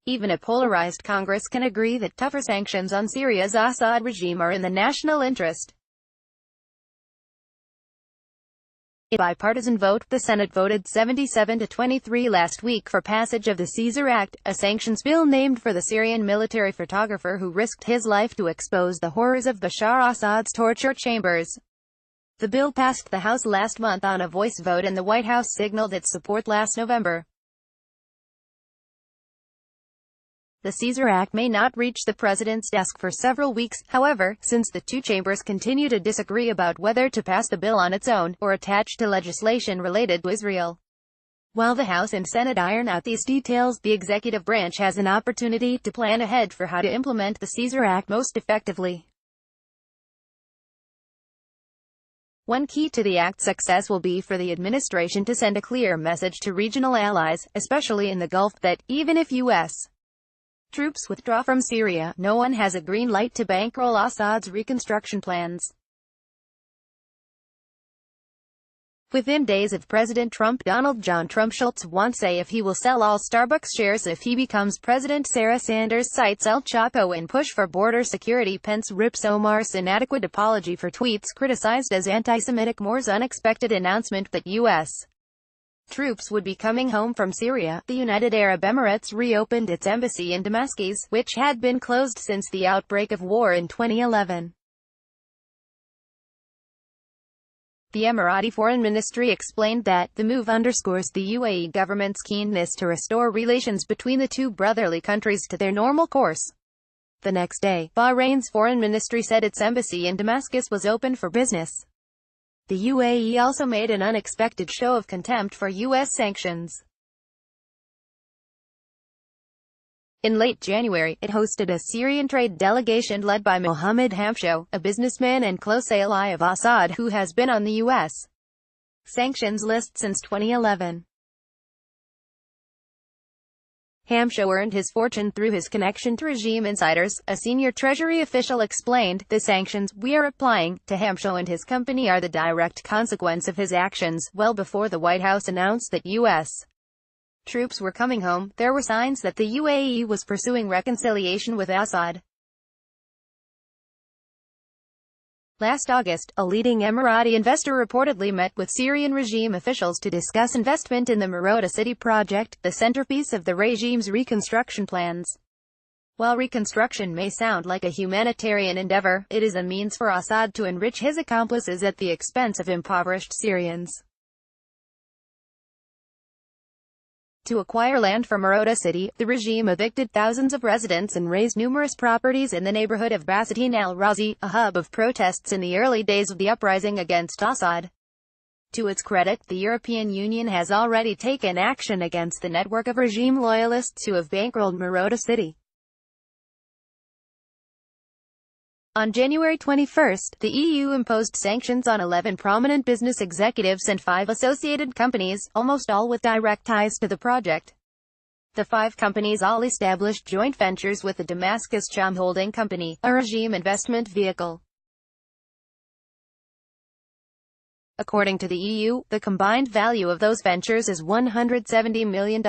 Even a polarized Congress can agree that tougher sanctions on Syria's Assad regime are in the national interest. In a bipartisan vote, the Senate voted 77-23 last week for passage of the Caesar Act, a sanctions bill named for the Syrian military photographer who risked his life to expose the horrors of Bashar Assad's torture chambers. The bill passed the House last month on a voice vote, and the White House signaled its support last November. The Caesar Act may not reach the president's desk for several weeks, however, since the two chambers continue to disagree about whether to pass the bill on its own, or attach to legislation related to Israel. While the House and Senate iron out these details, the executive branch has an opportunity to plan ahead for how to implement the Caesar Act most effectively. One key to the Act's success will be for the administration to send a clear message to regional allies, especially in the Gulf, that, even if U.S. troops withdraw from Syria, no one has a green light to bankroll Assad's reconstruction plans. Within days of President Trump, Donald John Trump Schultz once say if he will sell all Starbucks shares if he becomes president. Sarah Sanders cites El Chapo in push for border security. Pence rips Omar's inadequate apology for tweets criticized as anti-Semitic. Moore's unexpected announcement that U.S. troops would be coming home from Syria. The United Arab Emirates reopened its embassy in Damascus, which had been closed since the outbreak of war in 2011. The Emirati Foreign Ministry explained that the move underscores the UAE government's keenness to restore relations between the two brotherly countries to their normal course. The next day, Bahrain's foreign ministry said its embassy in Damascus was open for business. The UAE also made an unexpected show of contempt for U.S. sanctions. In late January, it hosted a Syrian trade delegation led by Mohammed Hamsho, a businessman and close ally of Assad who has been on the U.S. sanctions list since 2011. Hamsho earned his fortune through his connection to regime insiders, a senior Treasury official explained. The sanctions we are applying to Hamsho and his company are the direct consequence of his actions. Well before the White House announced that U.S. troops were coming home, there were signs that the UAE was pursuing reconciliation with Assad. Last August, a leading Emirati investor reportedly met with Syrian regime officials to discuss investment in the Marota City project, the centerpiece of the regime's reconstruction plans. While reconstruction may sound like a humanitarian endeavor, it is a means for Assad to enrich his accomplices at the expense of impoverished Syrians. To acquire land for Marota City, the regime evicted thousands of residents and razed numerous properties in the neighborhood of Basatin al-Razi, a hub of protests in the early days of the uprising against Assad. To its credit, the European Union has already taken action against the network of regime loyalists who have bankrolled Marota City. On January 21, the EU imposed sanctions on 11 prominent business executives and 5 associated companies, almost all with direct ties to the project. The 5 companies all established joint ventures with the Damascus Cham Holding Company, a regime investment vehicle. According to the EU, the combined value of those ventures is $170 million.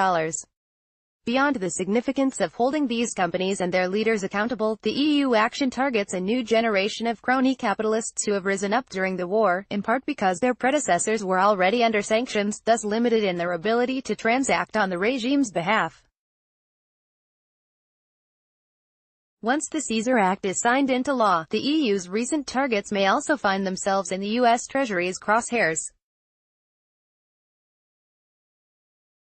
Beyond the significance of holding these companies and their leaders accountable, the EU action targets a new generation of crony capitalists who have risen up during the war, in part because their predecessors were already under sanctions, thus limited in their ability to transact on the regime's behalf. Once the Caesar Act is signed into law, the EU's recent targets may also find themselves in the U.S. Treasury's crosshairs.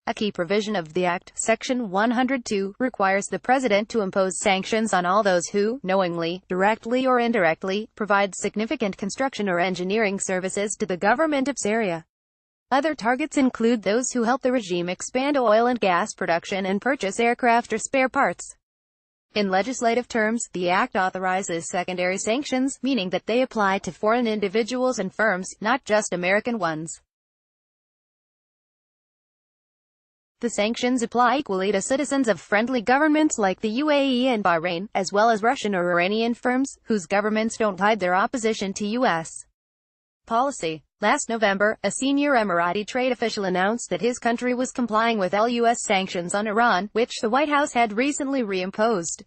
A key provision of the Act, Section 102, requires the President to impose sanctions on all those who, knowingly, directly or indirectly, provide significant construction or engineering services to the government of Syria. Other targets include those who help the regime expand oil and gas production and purchase aircraft or spare parts. In legislative terms, the Act authorizes secondary sanctions, meaning that they apply to foreign individuals and firms, not just American ones. The sanctions apply equally to citizens of friendly governments like the UAE and Bahrain, as well as Russian or Iranian firms, whose governments don't hide their opposition to U.S. policy. Last November, a senior Emirati trade official announced that his country was complying with US sanctions on Iran, which the White House had recently reimposed.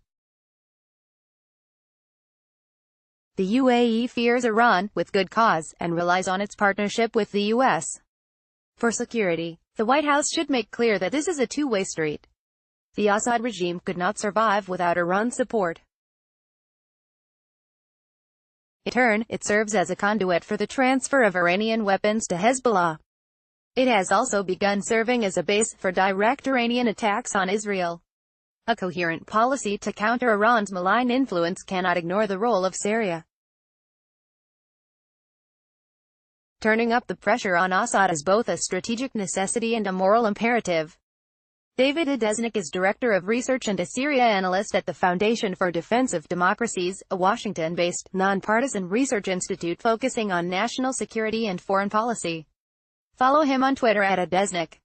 The UAE fears Iran, with good cause, and relies on its partnership with the US for security. The White House should make clear that this is a two-way street. The Assad regime could not survive without Iran's support. In turn, it serves as a conduit for the transfer of Iranian weapons to Hezbollah. It has also begun serving as a base for direct Iranian attacks on Israel. A coherent policy to counter Iran's malign influence cannot ignore the role of Syria. Turning up the pressure on Assad is both a strategic necessity and a moral imperative. David Adesnik is Director of Research and a Syria analyst at the Foundation for Defense of Democracies, a Washington-based, nonpartisan research institute focusing on national security and foreign policy. Follow him on Twitter @Adesnik.